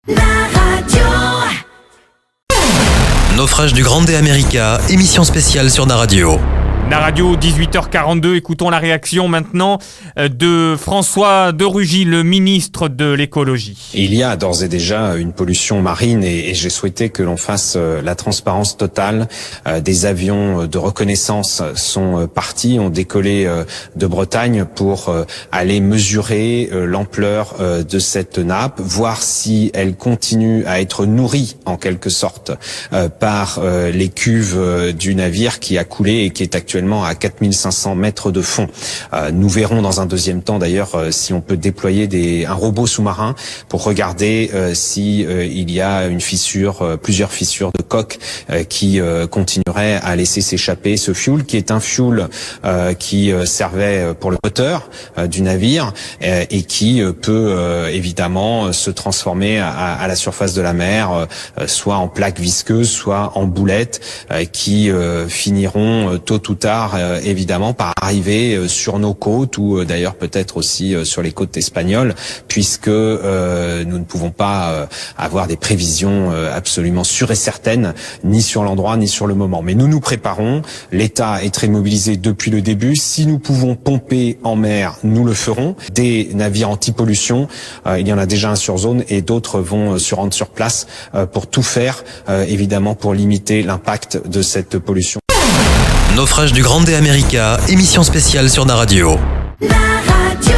La radio. Naufrage du Grande America, émission spéciale sur Naradio. La radio, 18h42, écoutons la réaction maintenant de François de Rugy, le ministre de l'écologie. Il y a d'ores et déjà une pollution marine et j'ai souhaité que l'on fasse la transparence totale. Des avions de reconnaissance sont partis, ont décollé de Bretagne pour aller mesurer l'ampleur de cette nappe, voir si elle continue à être nourrie en quelque sorte par les cuves du navire qui a coulé et qui est actuellement à 4500 mètres de fond. Nous verrons dans un deuxième temps d'ailleurs si on peut déployer un robot sous-marin pour regarder si il y a une fissure, plusieurs fissures de coque qui continueraient à laisser s'échapper ce fuel qui est un fuel qui servait pour le moteur du navire et qui peut évidemment se transformer à la surface de la mer, soit en plaques visqueuses, soit en boulettes qui finiront tôt ou tard évidemment par arriver sur nos côtes ou d'ailleurs peut-être aussi sur les côtes espagnoles puisque nous ne pouvons pas avoir des prévisions absolument sûres et certaines ni sur l'endroit ni sur le moment. Mais nous nous préparons, l'État est très mobilisé depuis le début. Si nous pouvons pomper en mer, nous le ferons. Des navires anti-pollution, il y en a déjà un sur zone et d'autres vont se rendre sur place pour tout faire évidemment pour limiter l'impact de cette pollution. Naufrage du Grande America, émission spéciale sur Naradio. La radio.